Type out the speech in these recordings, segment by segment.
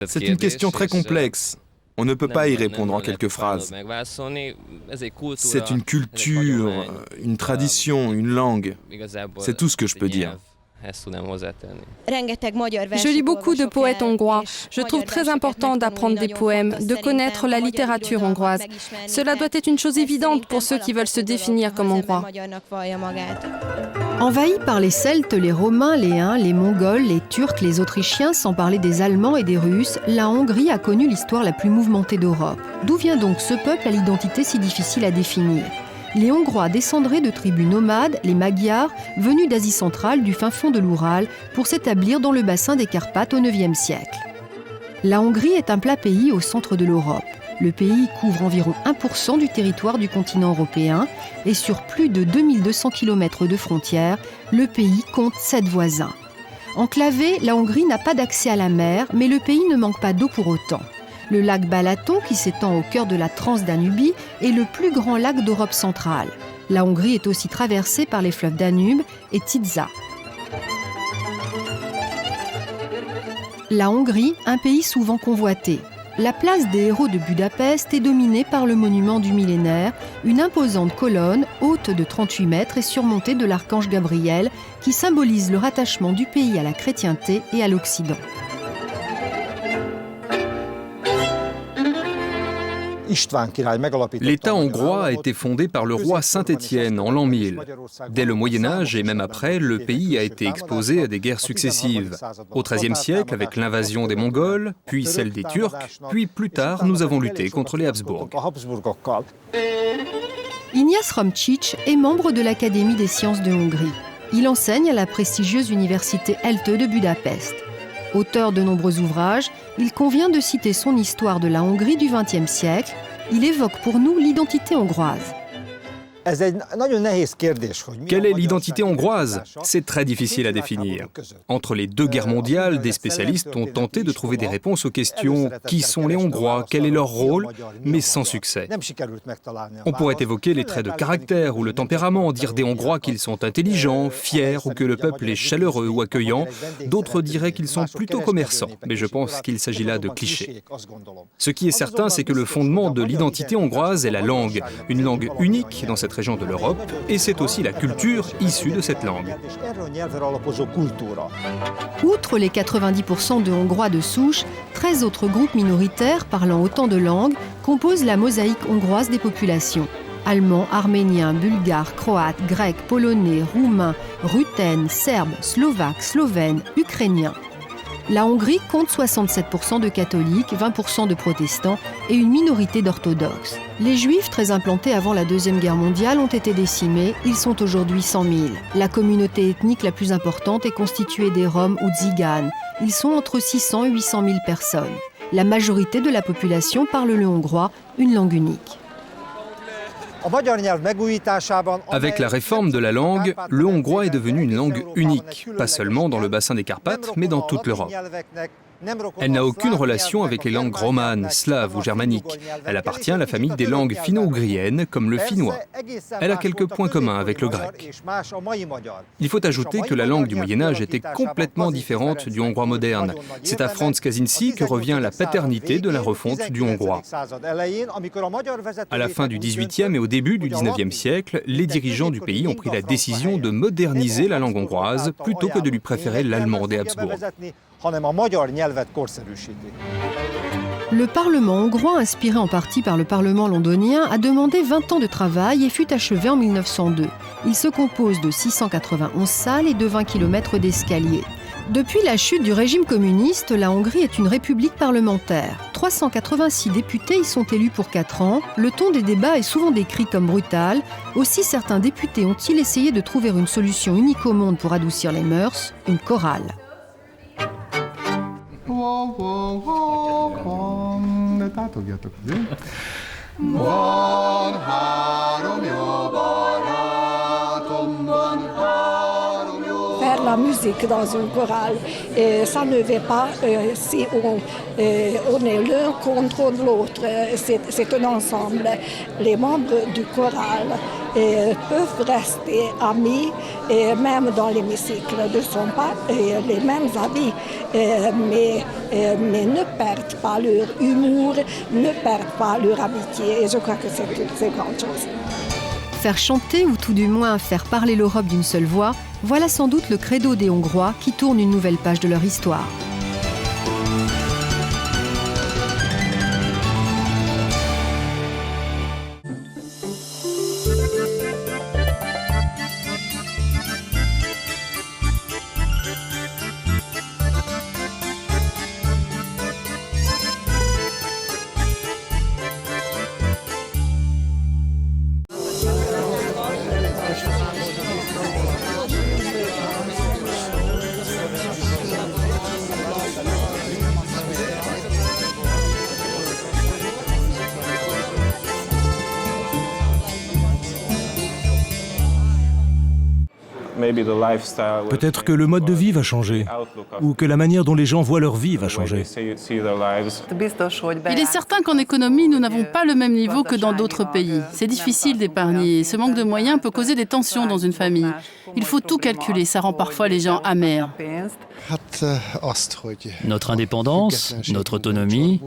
C'est une question très complexe. On ne peut pas y répondre en quelques phrases. C'est une culture, une tradition, une langue. C'est tout ce que je peux dire. Je lis beaucoup de poètes hongrois. Je trouve très important d'apprendre des poèmes, de connaître la littérature hongroise. Cela doit être une chose évidente pour ceux qui veulent se définir comme hongrois. Envahis par les Celtes, les Romains, les Huns, les Mongols, les Turcs, les Autrichiens, sans parler des Allemands et des Russes, la Hongrie a connu l'histoire la plus mouvementée d'Europe. D'où vient donc ce peuple à l'identité si difficile à définir ? Les Hongrois descendraient de tribus nomades, les Magyars, venus d'Asie centrale, du fin fond de l'Oural, pour s'établir dans le bassin des Carpates au IXe siècle. La Hongrie est un plat pays au centre de l'Europe. Le pays couvre environ 1% du territoire du continent européen et sur plus de 2200 km de frontières, le pays compte 7 voisins. Enclavée, la Hongrie n'a pas d'accès à la mer, mais le pays ne manque pas d'eau pour autant. Le lac Balaton, qui s'étend au cœur de la Transdanubie, est le plus grand lac d'Europe centrale. La Hongrie est aussi traversée par les fleuves Danube et Tisza. La Hongrie, un pays souvent convoité. La place des héros de Budapest est dominée par le monument du millénaire, une imposante colonne haute de 38 mètres et surmontée de l'archange Gabriel, qui symbolise le rattachement du pays à la chrétienté et à l'Occident. L'État hongrois a été fondé par le roi Saint-Étienne en l'an 1000. Dès le Moyen-Âge et même après, le pays a été exposé à des guerres successives. Au XIIIe siècle, avec l'invasion des Mongols, puis celle des Turcs, puis plus tard, nous avons lutté contre les Habsbourg. Ignace Romčić est membre de l'Académie des sciences de Hongrie. Il enseigne à la prestigieuse université ELTE de Budapest. Auteur de nombreux ouvrages, il convient de citer son histoire de la Hongrie du XXe siècle. Il évoque pour nous l'identité hongroise. Quelle est l'identité hongroise ? C'est très difficile à définir. Entre les deux guerres mondiales, des spécialistes ont tenté de trouver des réponses aux questions « Qui sont les Hongrois ? Quel est leur rôle ?» mais sans succès. On pourrait évoquer les traits de caractère ou le tempérament, dire des Hongrois qu'ils sont intelligents, fiers ou que le peuple est chaleureux ou accueillant. D'autres diraient qu'ils sont plutôt commerçants, mais je pense qu'il s'agit là de clichés. Ce qui est certain, c'est que le fondement de l'identité hongroise est la langue, une langue unique dans cette région de l'Europe, et c'est aussi la culture issue de cette langue. Outre les 90% de Hongrois de souche, 13 autres groupes minoritaires parlant autant de langues composent la mosaïque hongroise des populations. Allemands, arméniens, bulgares, croates, grecs, polonais, roumains, ruthènes, serbes, slovaques, slovènes, ukrainiens. La Hongrie compte 67% de catholiques, 20% de protestants et une minorité d'orthodoxes. Les juifs, très implantés avant la Deuxième Guerre mondiale, ont été décimés. Ils sont aujourd'hui 100 000. La communauté ethnique la plus importante est constituée des Roms ou Tziganes. Ils sont entre 600 et 800 000 personnes. La majorité de la population parle le hongrois, une langue unique. Avec la réforme de la langue, le hongrois est devenu une langue unique, pas seulement dans le bassin des Carpates, mais dans toute l'Europe. Elle n'a aucune relation avec les langues romanes, slaves ou germaniques. Elle appartient à la famille des langues finno-ougriennes, comme le finnois. Elle a quelques points communs avec le grec. Il faut ajouter que la langue du Moyen-Âge était complètement différente du hongrois moderne. C'est à Franz Kaczynski que revient la paternité de la refonte du hongrois. À la fin du XVIIIe et au début du XIXe siècle, les dirigeants du pays ont pris la décision de moderniser la langue hongroise plutôt que de lui préférer l'allemand des Habsbourg. Le Parlement hongrois, inspiré en partie par le Parlement londonien, a demandé 20 ans de travail et fut achevé en 1902. Il se compose de 691 salles et de 20 km d'escaliers. Depuis la chute du régime communiste, la Hongrie est une république parlementaire. 386 députés y sont élus pour 4 ans. Le ton des débats est souvent décrit comme brutal. Aussi, certains députés ont-ils essayé de trouver une solution unique au monde pour adoucir les mœurs, une chorale. Faire la musique dans une chorale, ça ne veut pas si on est l'un contre l'autre, c'est un ensemble. Les membres du choral peuvent rester amis, et même dans l'hémicycle, ne sont pas les mêmes amis, mais ne perdent pas leur humour, ne perdent pas leur amitié. Et je crois que c'est une très grande chose. Faire chanter ou tout du moins faire parler l'Europe d'une seule voix, voilà sans doute le credo des Hongrois qui tournent une nouvelle page de leur histoire. Peut-être que le mode de vie va changer, ou que la manière dont les gens voient leur vie va changer. Il est certain qu'en économie, nous n'avons pas le même niveau que dans d'autres pays. C'est difficile d'épargner. Ce manque de moyens peut causer des tensions dans une famille. Il faut tout calculer, ça rend parfois les gens amers. Notre indépendance, notre autonomie,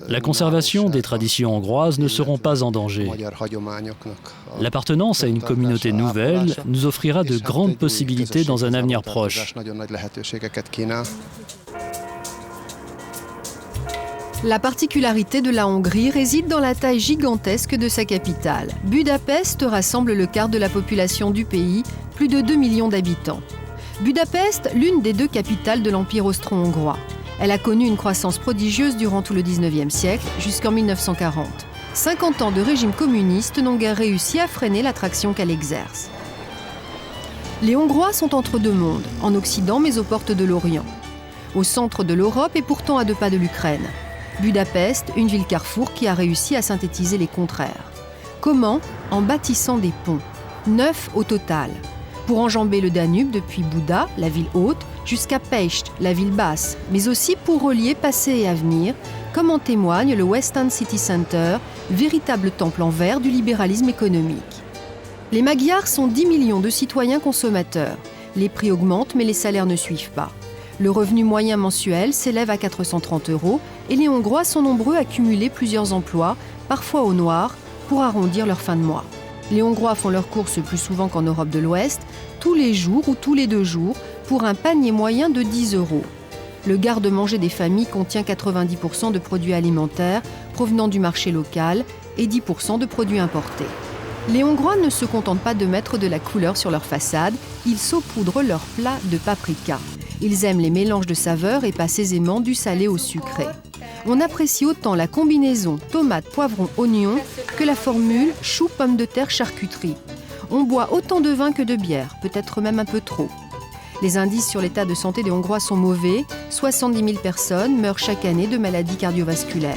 la conservation des traditions hongroises ne seront pas en danger. L'appartenance à une communauté nouvelle nous offrira de grandes possibilités dans un avenir proche. La particularité de la Hongrie réside dans la taille gigantesque de sa capitale. Budapest rassemble le quart de la population du pays, plus de 2 millions d'habitants. Budapest, l'une des deux capitales de l'Empire austro-hongrois. Elle a connu une croissance prodigieuse durant tout le 19e siècle, jusqu'en 1940. 50 ans de régime communiste n'ont guère réussi à freiner l'attraction qu'elle exerce. Les Hongrois sont entre deux mondes, en Occident mais aux portes de l'Orient. Au centre de l'Europe et pourtant à 2 pas de l'Ukraine. Budapest, une ville carrefour qui a réussi à synthétiser les contraires. Comment ? En bâtissant des ponts. 9 au total. Pour enjamber le Danube depuis Bouda, la ville haute, jusqu'à Pest, la ville basse, mais aussi pour relier passé et avenir, comme en témoigne le West End City Center, véritable temple en verre du libéralisme économique. Les Magyars sont 10 millions de citoyens consommateurs. Les prix augmentent, mais les salaires ne suivent pas. Le revenu moyen mensuel s'élève à 430 € et les Hongrois sont nombreux à cumuler plusieurs emplois, parfois au noir, pour arrondir leur fin de mois. Les Hongrois font leurs courses plus souvent qu'en Europe de l'Ouest, tous les jours ou tous les 2 jours, pour un panier moyen de 10 €. Le garde-manger des familles contient 90% de produits alimentaires provenant du marché local et 10% de produits importés. Les Hongrois ne se contentent pas de mettre de la couleur sur leur façade, ils saupoudrent leurs plats de paprika. Ils aiment les mélanges de saveurs et passent aisément du salé au sucré. On apprécie autant la combinaison tomate, poivron, oignon que la formule chou, pommes de terre, charcuterie. On boit autant de vin que de bière, peut-être même un peu trop. Les indices sur l'état de santé des Hongrois sont mauvais. 70 000 personnes meurent chaque année de maladies cardiovasculaires.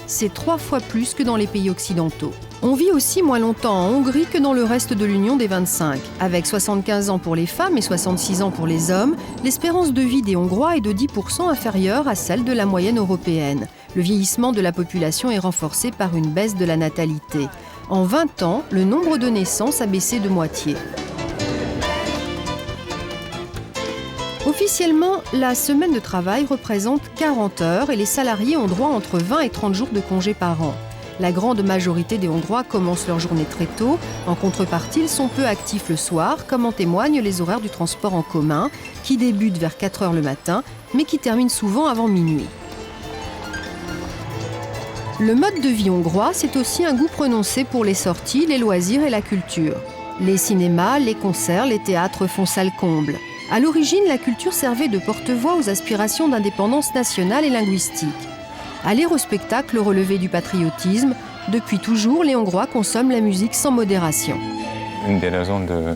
C'est 3 fois plus que dans les pays occidentaux. On vit aussi moins longtemps en Hongrie que dans le reste de l'Union des 25. Avec 75 ans pour les femmes et 66 ans pour les hommes, l'espérance de vie des Hongrois est de 10% inférieure à celle de la moyenne européenne. Le vieillissement de la population est renforcé par une baisse de la natalité. En 20 ans, le nombre de naissances a baissé de moitié. Officiellement, la semaine de travail représente 40 heures et les salariés ont droit entre 20 et 30 jours de congés par an. La grande majorité des Hongrois commencent leur journée très tôt. En contrepartie, ils sont peu actifs le soir, comme en témoignent les horaires du transport en commun, qui débutent vers 4 heures le matin, mais qui terminent souvent avant minuit. Le mode de vie hongrois, c'est aussi un goût prononcé pour les sorties, les loisirs et la culture. Les cinémas, les concerts, les théâtres font salle comble. À l'origine, la culture servait de porte-voix aux aspirations d'indépendance nationale et linguistique. Aller au spectacle relever du patriotisme. Depuis toujours, les Hongrois consomment la musique sans modération. Une des raisons de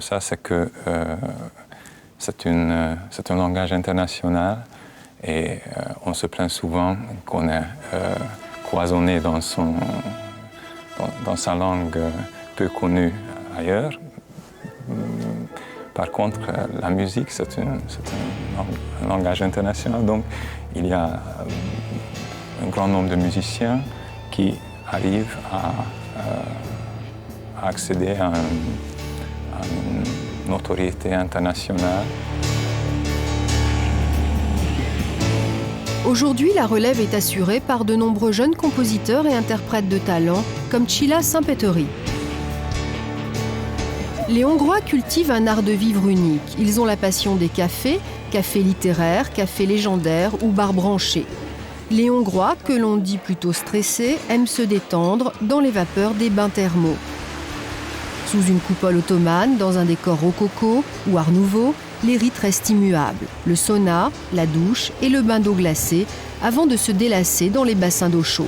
ça, c'est que c'est un langage international et on se plaint souvent qu'on est cloisonné dans sa langue peu connue ailleurs. Par contre, la musique, c'est un langage international, donc il y a un grand nombre de musiciens qui arrivent accéder à une notoriété internationale. Aujourd'hui, la relève est assurée par de nombreux jeunes compositeurs et interprètes de talent, comme Csilla Szentpétery. Les Hongrois cultivent un art de vivre unique. Ils ont la passion des cafés, cafés littéraires, cafés légendaires ou bars branchés. Les Hongrois, que l'on dit plutôt stressés, aiment se détendre dans les vapeurs des bains thermaux. Sous une coupole ottomane, dans un décor rococo ou art nouveau, les rites restent immuables. Le sauna, la douche et le bain d'eau glacée avant de se délasser dans les bassins d'eau chaude.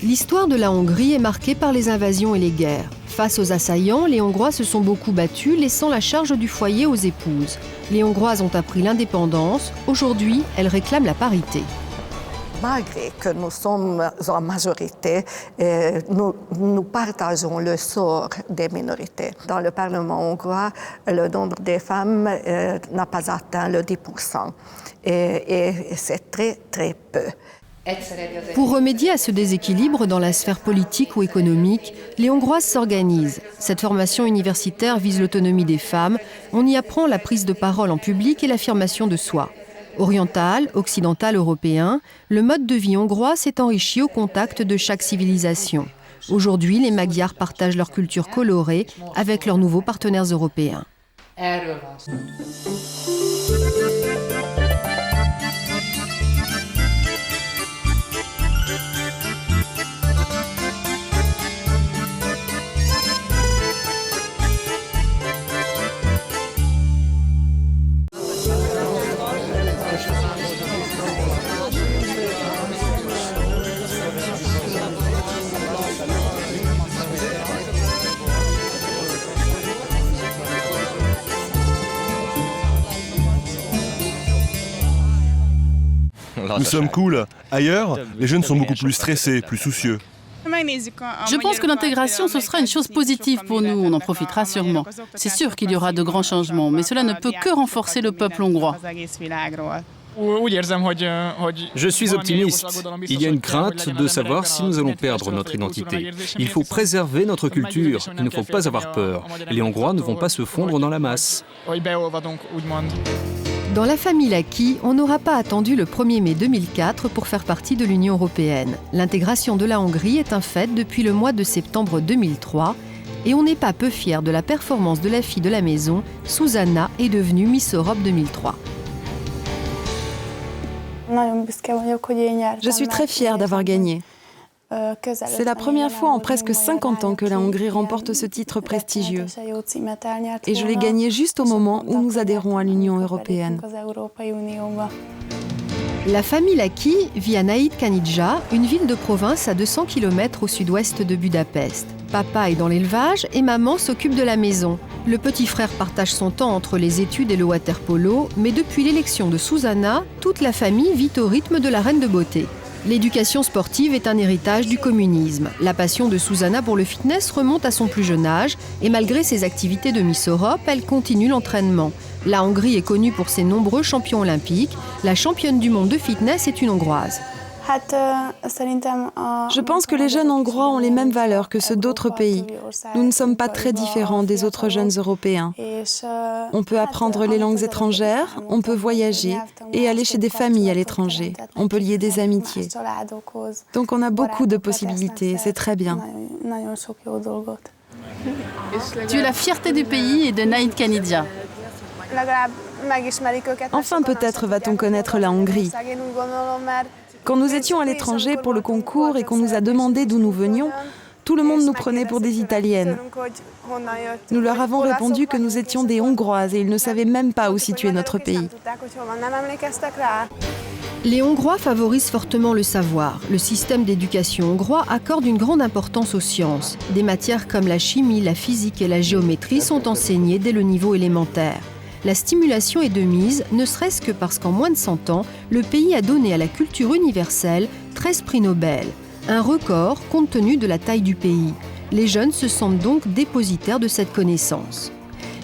L'histoire de la Hongrie est marquée par les invasions et les guerres. Face aux assaillants, les Hongrois se sont beaucoup battus, laissant la charge du foyer aux épouses. Les Hongroises ont appris l'indépendance. Aujourd'hui, elles réclament la parité. Malgré que nous sommes en majorité, nous partageons le sort des minorités. Dans le Parlement hongrois, le nombre des femmes n'a pas atteint le 10%. Et c'est très, très peu. Pour remédier à ce déséquilibre dans la sphère politique ou économique, les Hongroises s'organisent. Cette formation universitaire vise l'autonomie des femmes. On y apprend la prise de parole en public et l'affirmation de soi. Oriental, occidental, européen, le mode de vie hongrois s'est enrichi au contact de chaque civilisation. Aujourd'hui, les Magyars partagent leur culture colorée avec leurs nouveaux partenaires européens. Nous sommes cool. Ailleurs, les jeunes sont beaucoup plus stressés, plus soucieux. Je pense que l'intégration, ce sera une chose positive pour nous, on en profitera sûrement. C'est sûr qu'il y aura de grands changements, mais cela ne peut que renforcer le peuple hongrois. Je suis optimiste. Il y a une crainte de savoir si nous allons perdre notre identité. Il faut préserver notre culture, il ne faut pas avoir peur. Les Hongrois ne vont pas se fondre dans la masse. Dans la famille Laki, on n'aura pas attendu le 1er mai 2004 pour faire partie de l'Union européenne. L'intégration de la Hongrie est un fait depuis le mois de septembre 2003 et on n'est pas peu fiers de la performance de la fille de la maison. Zsuzsanna est devenue Miss Europe 2003. Je suis très fière d'avoir gagné. C'est la première fois en presque 50 ans que la Hongrie remporte ce titre prestigieux. Et je l'ai gagné juste au moment où nous adhérons à l'Union européenne. La famille Laki vit à Nagy Kanizsa, une ville de province à 200 km au sud-ouest de Budapest. Papa est dans l'élevage et maman s'occupe de la maison. Le petit frère partage son temps entre les études et le water-polo, mais depuis l'élection de Zsuzsanna, toute la famille vit au rythme de la reine de beauté. L'éducation sportive est un héritage du communisme. La passion de Zsuzsanna pour le fitness remonte à son plus jeune âge et malgré ses activités de Miss Europe, elle continue l'entraînement. La Hongrie est connue pour ses nombreux champions olympiques. La championne du monde de fitness est une Hongroise. Je pense que les jeunes Hongrois ont les mêmes valeurs que ceux d'autres pays. Nous ne sommes pas très différents des autres jeunes Européens. On peut apprendre les langues étrangères, on peut voyager et aller chez des familles à l'étranger. On peut lier des amitiés. Donc on a beaucoup de possibilités, c'est très bien. Tu es la fierté du pays et de Nagy Kanizsa. Enfin, peut-être va-t-on connaître la Hongrie. Quand nous étions à l'étranger pour le concours et qu'on nous a demandé d'où nous venions, tout le monde nous prenait pour des Italiennes. Nous leur avons répondu que nous étions des Hongroises et ils ne savaient même pas où situer notre pays. Les Hongrois favorisent fortement le savoir. Le système d'éducation hongrois accorde une grande importance aux sciences. Des matières comme la chimie, la physique et la géométrie sont enseignées dès le niveau élémentaire. La stimulation est de mise, ne serait-ce que parce qu'en moins de 100 ans, le pays a donné à la culture universelle 13 prix Nobel. Un record compte tenu de la taille du pays. Les jeunes se sentent donc dépositaires de cette connaissance.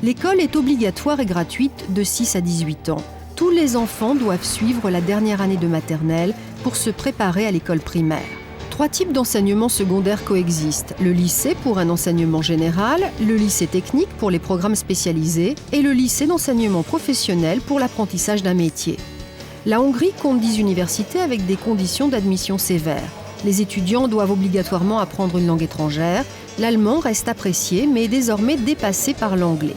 L'école est obligatoire et gratuite de 6 à 18 ans. Tous les enfants doivent suivre la dernière année de maternelle pour se préparer à l'école primaire. 3 types d'enseignement secondaire coexistent. Le lycée pour un enseignement général, le lycée technique pour les programmes spécialisés et le lycée d'enseignement professionnel pour l'apprentissage d'un métier. La Hongrie compte 10 universités avec des conditions d'admission sévères. Les étudiants doivent obligatoirement apprendre une langue étrangère. L'allemand reste apprécié mais est désormais dépassé par l'anglais.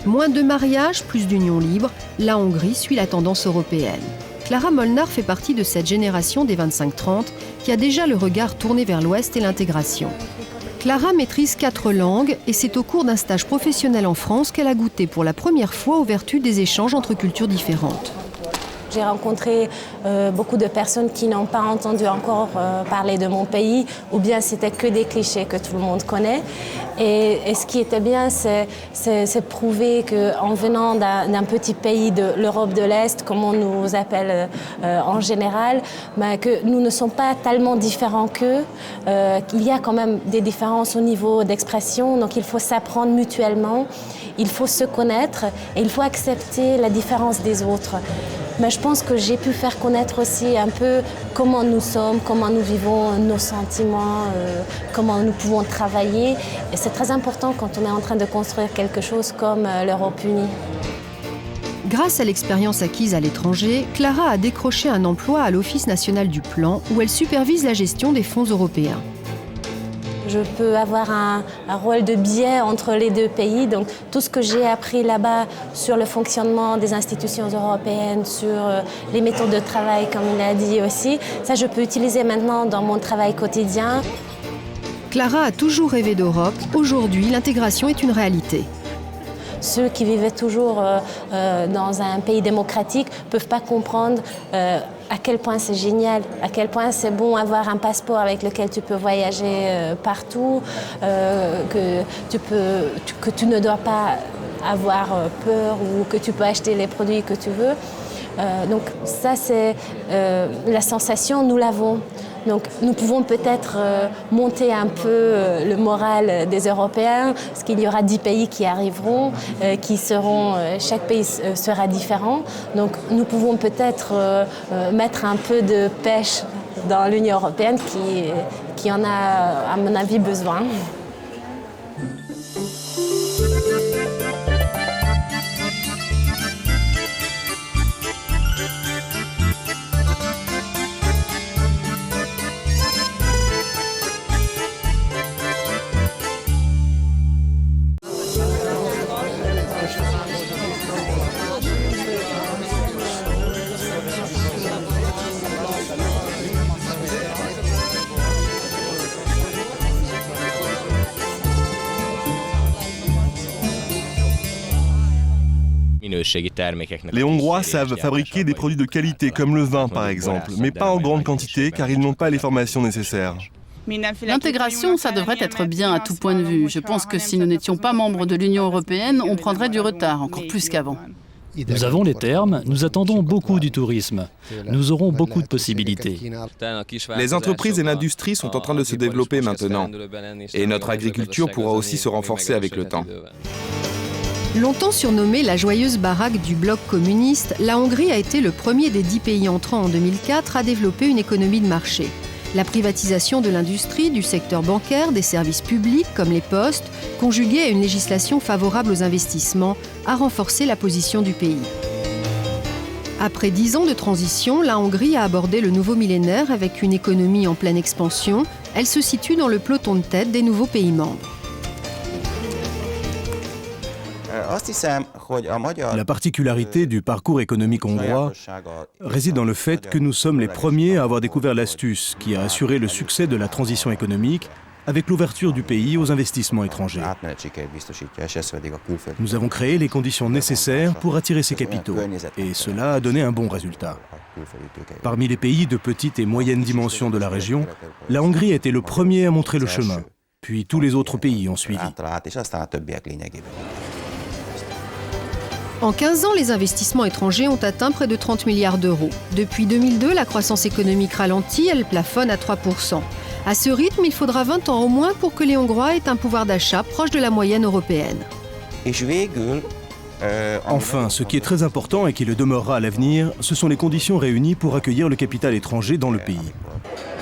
Moins de mariages, plus d'unions libres, la Hongrie suit la tendance européenne. Klára Molnár fait partie de cette génération des 25-30 qui a déjà le regard tourné vers l'Ouest et l'intégration. Klára maîtrise 4 langues et c'est au cours d'un stage professionnel en France qu'elle a goûté pour la première fois aux vertus des échanges entre cultures différentes. J'ai rencontré beaucoup de personnes qui n'ont pas entendu encore parler de mon pays, ou bien c'était que des clichés que tout le monde connaît. Et ce qui était bien, c'est prouver qu'en venant d'un petit pays de l'Europe de l'Est, comme on nous appelle en général, que nous ne sommes pas tellement différents qu'eux. Il y a quand même des différences au niveau d'expression, donc il faut s'apprendre mutuellement, il faut se connaître et il faut accepter la différence des autres. Mais je pense que j'ai pu faire connaître aussi un peu comment nous sommes, comment nous vivons nos sentiments, comment nous pouvons travailler. Et c'est très important quand on est en train de construire quelque chose comme l'Europe unie. Grâce à l'expérience acquise à l'étranger, Klára a décroché un emploi à l'Office national du plan où elle supervise la gestion des fonds européens. Je peux avoir un rôle de biais entre les deux pays. Donc, tout ce que j'ai appris là-bas sur le fonctionnement des institutions européennes, sur les méthodes de travail, comme il a dit aussi, ça, je peux utiliser maintenant dans mon travail quotidien. Klára a toujours rêvé d'Europe. Aujourd'hui, l'intégration est une réalité. Ceux qui vivaient toujours dans un pays démocratique ne peuvent pas comprendre à quel point c'est génial, à quel point c'est bon avoir un passeport avec lequel tu peux voyager partout, que tu ne dois pas avoir peur ou que tu peux acheter les produits que tu veux. Donc ça, c'est la sensation, nous l'avons. Donc nous pouvons peut-être monter un peu le moral des Européens, parce qu'il y aura 10 pays qui arriveront, chaque pays sera différent. Donc nous pouvons peut-être mettre un peu de pêche dans l'Union européenne qui en a, à mon avis, besoin. Les Hongrois savent fabriquer des produits de qualité comme le vin par exemple, mais pas en grande quantité car ils n'ont pas les formations nécessaires. L'intégration, ça devrait être bien à tout point de vue. Je pense que si nous n'étions pas membres de l'Union européenne, on prendrait du retard, encore plus qu'avant. Nous avons les termes, nous attendons beaucoup du tourisme. Nous aurons beaucoup de possibilités. Les entreprises et l'industrie sont en train de se développer maintenant. Et notre agriculture pourra aussi se renforcer avec le temps. Longtemps surnommée la joyeuse baraque du bloc communiste, la Hongrie a été le premier des 10 pays entrants en 2004 à développer une économie de marché. La privatisation de l'industrie, du secteur bancaire, des services publics comme les postes, conjuguée à une législation favorable aux investissements, a renforcé la position du pays. Après 10 ans de transition, la Hongrie a abordé le nouveau millénaire avec une économie en pleine expansion. Elle se situe dans le peloton de tête des nouveaux pays membres. La particularité du parcours économique hongrois réside dans le fait que nous sommes les premiers à avoir découvert l'astuce qui a assuré le succès de la transition économique avec l'ouverture du pays aux investissements étrangers. Nous avons créé les conditions nécessaires pour attirer ces capitaux et cela a donné un bon résultat. Parmi les pays de petite et moyenne dimension de la région, la Hongrie a été le premier à montrer le chemin, puis tous les autres pays ont suivi. En 15 ans, les investissements étrangers ont atteint près de 30 milliards d'euros. Depuis 2002, la croissance économique ralentit, elle plafonne à 3%. À ce rythme, il faudra 20 ans au moins pour que les Hongrois aient un pouvoir d'achat proche de la moyenne européenne. Enfin, ce qui est très important et qui le demeurera à l'avenir, ce sont les conditions réunies pour accueillir le capital étranger dans le pays.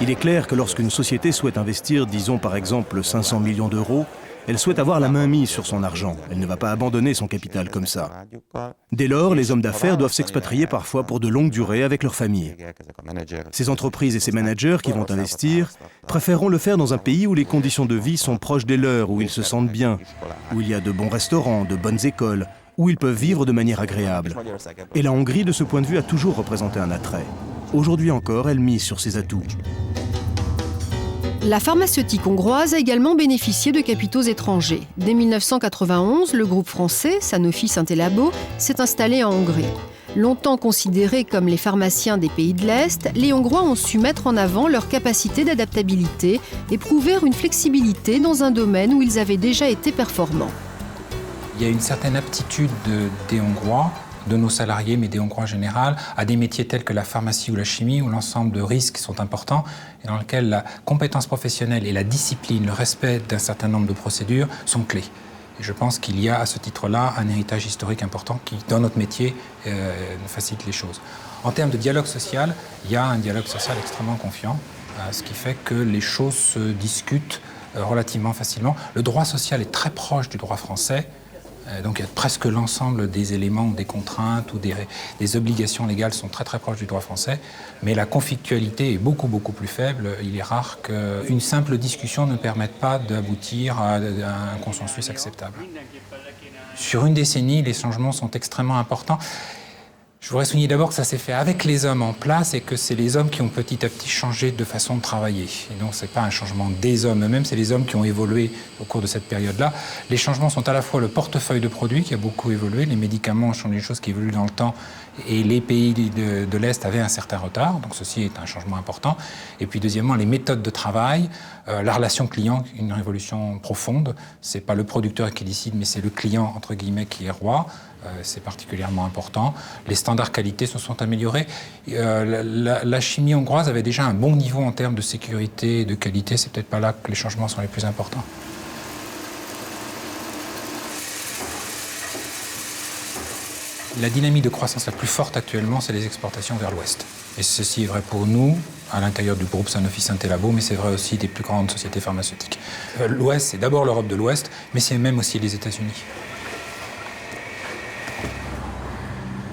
Il est clair que lorsqu'une société souhaite investir, disons par exemple 500 millions d'euros, elle souhaite avoir la main mise sur son argent. Elle ne va pas abandonner son capital comme ça. Dès lors, les hommes d'affaires doivent s'expatrier parfois pour de longues durées avec leur famille. Ces entreprises et ces managers qui vont investir préféreront le faire dans un pays où les conditions de vie sont proches des leurs, où ils se sentent bien, où il y a de bons restaurants, de bonnes écoles, où ils peuvent vivre de manière agréable. Et la Hongrie, de ce point de vue, a toujours représenté un attrait. Aujourd'hui encore, elle mise sur ses atouts. La pharmaceutique hongroise a également bénéficié de capitaux étrangers. Dès 1991, le groupe français, Sanofi Saint-Elabo, s'est installé en Hongrie. Longtemps considérés comme les pharmaciens des pays de l'Est, les Hongrois ont su mettre en avant leur capacité d'adaptabilité et prouver une flexibilité dans un domaine où ils avaient déjà été performants. Il y a une certaine aptitude des Hongrois, de nos salariés, mais des Hongrois en général, à des métiers tels que la pharmacie ou la chimie, où l'ensemble de risques sont importants et dans lesquels la compétence professionnelle et la discipline, le respect d'un certain nombre de procédures sont clés. Et je pense qu'il y a à ce titre-là un héritage historique important qui, dans notre métier, facilite les choses. En termes de dialogue social, il y a un dialogue social extrêmement confiant, ce qui fait que les choses se discutent relativement facilement. Le droit social est très proche du droit français. Donc il y a presque l'ensemble des éléments ou des contraintes ou des obligations légales sont très très proches du droit français, mais la conflictualité est beaucoup plus faible. Il est rare qu'une simple discussion ne permette pas d'aboutir à un consensus acceptable. Sur une décennie, les changements sont extrêmement importants. Je voudrais souligner d'abord que ça s'est fait avec les hommes en place et que c'est les hommes qui ont petit à petit changé de façon de travailler. Et donc, ce n'est pas un changement des hommes eux-mêmes, c'est les hommes qui ont évolué au cours de cette période-là. Les changements sont à la fois le portefeuille de produits qui a beaucoup évolué, les médicaments sont des choses qui évoluent dans le temps et les pays de l'Est avaient un certain retard, donc ceci est un changement important. Et puis deuxièmement, les méthodes de travail, la relation client, une révolution profonde. Ce n'est pas le producteur qui décide, mais c'est le client, entre guillemets, qui est roi. C'est particulièrement important. Les standards qualité se sont améliorés. La chimie hongroise avait déjà un bon niveau en termes de sécurité et de qualité. C'est peut-être pas là que les changements sont les plus importants. La dynamique de croissance la plus forte actuellement, c'est les exportations vers l'Ouest. Et ceci est vrai pour nous, à l'intérieur du groupe Sanofi Saint-Elabo, mais c'est vrai aussi des plus grandes sociétés pharmaceutiques. L'Ouest, c'est d'abord l'Europe de l'Ouest, mais c'est même aussi les États-Unis.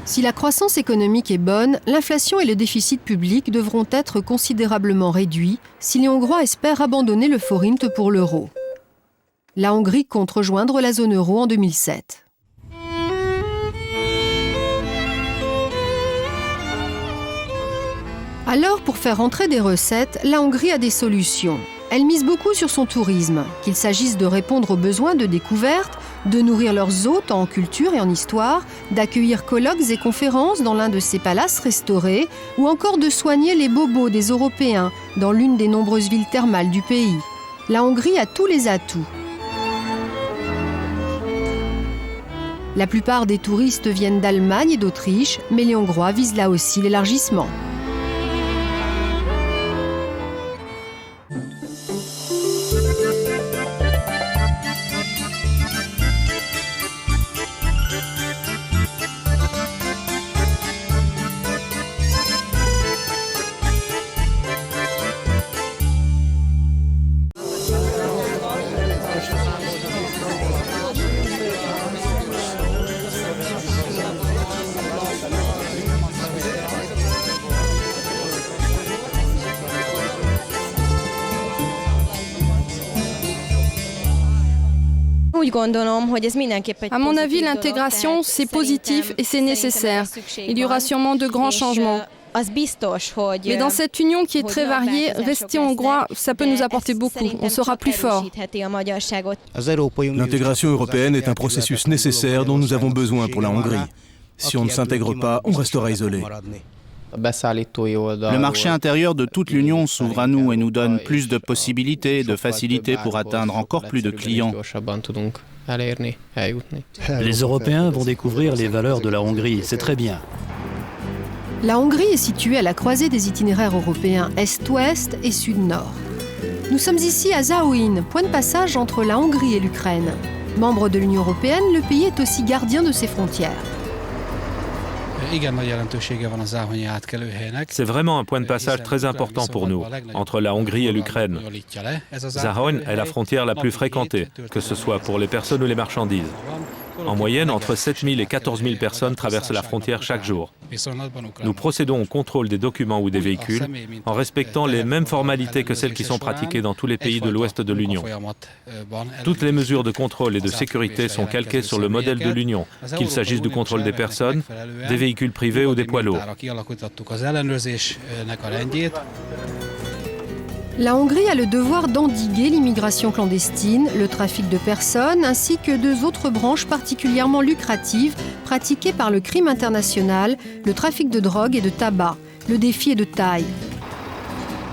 Si la croissance économique est bonne, l'inflation et le déficit public devront être considérablement réduits si les Hongrois espèrent abandonner le forint pour l'euro. La Hongrie compte rejoindre la zone euro en 2007. Alors, pour faire entrer des recettes, la Hongrie a des solutions. Elle mise beaucoup sur son tourisme, qu'il s'agisse de répondre aux besoins de découverte, de nourrir leurs hôtes en culture et en histoire, d'accueillir colloques et conférences dans l'un de ses palaces restaurés, ou encore de soigner les bobos des Européens dans l'une des nombreuses villes thermales du pays. La Hongrie a tous les atouts. La plupart des touristes viennent d'Allemagne et d'Autriche, mais les Hongrois visent là aussi l'élargissement. À mon avis, l'intégration, c'est positif et c'est nécessaire. Il y aura sûrement de grands changements. Mais dans cette union qui est très variée, rester hongrois, ça peut nous apporter beaucoup. On sera plus fort. L'intégration européenne est un processus nécessaire dont nous avons besoin pour la Hongrie. Si on ne s'intègre pas, on restera isolé. Le marché intérieur de toute l'Union s'ouvre à nous et nous donne plus de possibilités et de facilités pour atteindre encore plus de clients. Les Européens vont découvrir les valeurs de la Hongrie, c'est très bien. La Hongrie est située à la croisée des itinéraires européens Est-Ouest et Sud-Nord. Nous sommes ici à Záhony, point de passage entre la Hongrie et l'Ukraine. Membre de l'Union européenne, le pays est aussi gardien de ses frontières. C'est vraiment un point de passage très important pour nous, entre la Hongrie et l'Ukraine. Záhony est la frontière la plus fréquentée, que ce soit pour les personnes ou les marchandises. En moyenne, entre 7 000 et 14 000 personnes traversent la frontière chaque jour. Nous procédons au contrôle des documents ou des véhicules en respectant les mêmes formalités que celles qui sont pratiquées dans tous les pays de l'Ouest de l'Union. Toutes les mesures de contrôle et de sécurité sont calquées sur le modèle de l'Union, qu'il s'agisse du contrôle des personnes, des véhicules privés ou des poids lourds. La Hongrie a le devoir d'endiguer l'immigration clandestine, le trafic de personnes, ainsi que deux autres branches particulièrement lucratives pratiquées par le crime international, le trafic de drogue et de tabac. Le défi est de taille.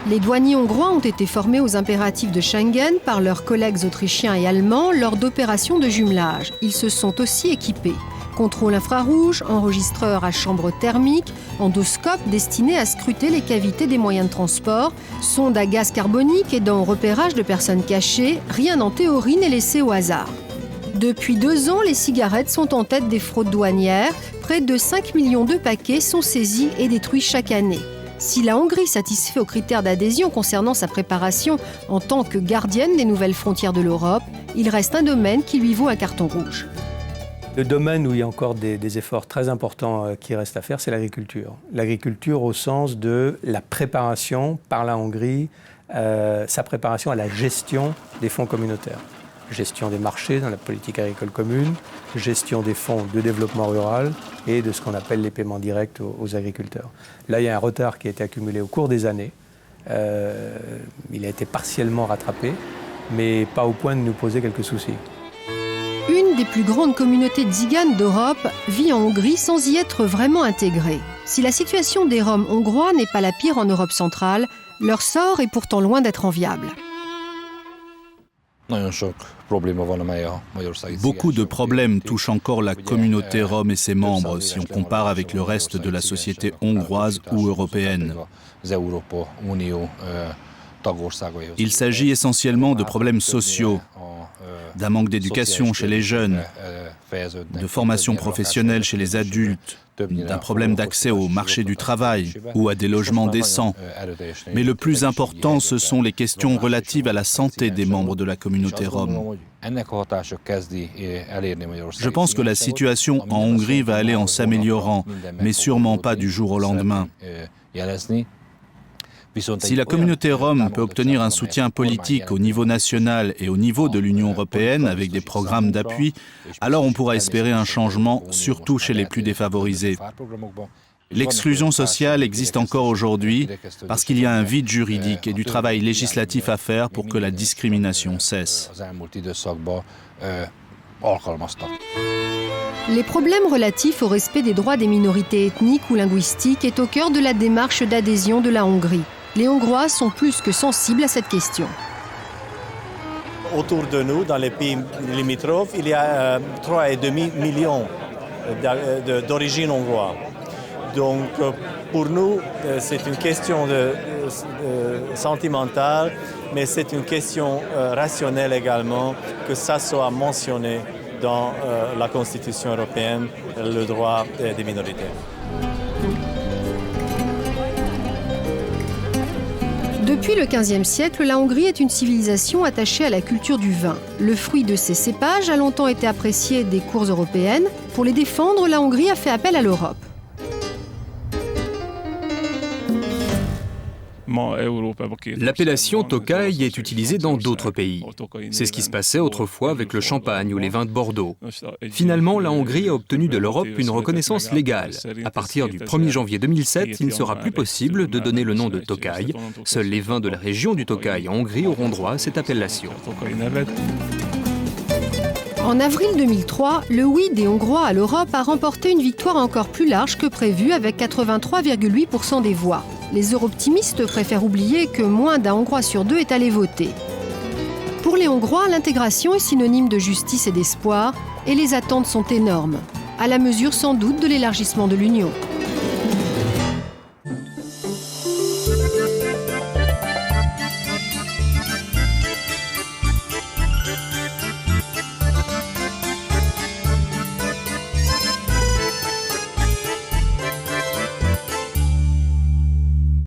Les douaniers hongrois ont été formés aux impératifs de Schengen par leurs collègues autrichiens et allemands lors d'opérations de jumelage. Ils se sont aussi équipés. Contrôle infrarouge, enregistreur à chambre thermique, endoscope destiné à scruter les cavités des moyens de transport, sonde à gaz carbonique aidant au repérage de personnes cachées, rien en théorie n'est laissé au hasard. Depuis 2 ans, les cigarettes sont en tête des fraudes douanières. Près de 5 millions de paquets sont saisis et détruits chaque année. Si la Hongrie satisfait aux critères d'adhésion concernant sa préparation en tant que gardienne des nouvelles frontières de l'Europe, il reste un domaine qui lui vaut un carton rouge. Le domaine où il y a encore des efforts très importants qui restent à faire, c'est l'agriculture. L'agriculture au sens de la préparation par la Hongrie, sa préparation à la gestion des fonds communautaires. Gestion des marchés dans la politique agricole commune, gestion des fonds de développement rural et de ce qu'on appelle les paiements directs aux agriculteurs. Là, il y a un retard qui a été accumulé au cours des années. Il a été partiellement rattrapé, mais pas au point de nous poser quelques soucis. Une des plus grandes communautés tziganes d'Europe vit en Hongrie sans y être vraiment intégrée. Si la situation des Roms hongrois n'est pas la pire en Europe centrale, leur sort est pourtant loin d'être enviable. Beaucoup de problèmes touchent encore la communauté rome et ses membres si on compare avec le reste de la société hongroise ou européenne. Il s'agit essentiellement de problèmes sociaux, d'un manque d'éducation chez les jeunes, de formation professionnelle chez les adultes, d'un problème d'accès au marché du travail ou à des logements décents. Mais le plus important, ce sont les questions relatives à la santé des membres de la communauté rome. Je pense que la situation en Hongrie va aller en s'améliorant, mais sûrement pas du jour au lendemain. Si la communauté rome peut obtenir un soutien politique au niveau national et au niveau de l'Union européenne avec des programmes d'appui, alors on pourra espérer un changement, surtout chez les plus défavorisés. L'exclusion sociale existe encore aujourd'hui parce qu'il y a un vide juridique et du travail législatif à faire pour que la discrimination cesse. Les problèmes relatifs au respect des droits des minorités ethniques ou linguistiques est au cœur de la démarche d'adhésion de la Hongrie. Les Hongrois sont plus que sensibles à cette question. Autour de nous, dans les pays limitrophes, il y a 3,5 millions d'origine hongroise. Donc pour nous, c'est une question sentimentale, mais c'est une question rationnelle également, que ça soit mentionné dans la Constitution européenne, le droit des minorités. Depuis le XVe siècle, la Hongrie est une civilisation attachée à la culture du vin. Le fruit de ces cépages a longtemps été apprécié des cours européennes. Pour les défendre, la Hongrie a fait appel à l'Europe. L'appellation Tokaj est utilisée dans d'autres pays. C'est ce qui se passait autrefois avec le champagne ou les vins de Bordeaux. Finalement, la Hongrie a obtenu de l'Europe une reconnaissance légale. À partir du 1er janvier 2007, il ne sera plus possible de donner le nom de Tokaj. Seuls les vins de la région du Tokaj en Hongrie auront droit à cette appellation. En avril 2003, le oui des Hongrois à l'Europe a remporté une victoire encore plus large que prévu avec 83,8% des voix. Les europtimistes préfèrent oublier que moins d'un Hongrois sur 2 est allé voter. Pour les Hongrois, l'intégration est synonyme de justice et d'espoir, et les attentes sont énormes, à la mesure sans doute de l'élargissement de l'Union.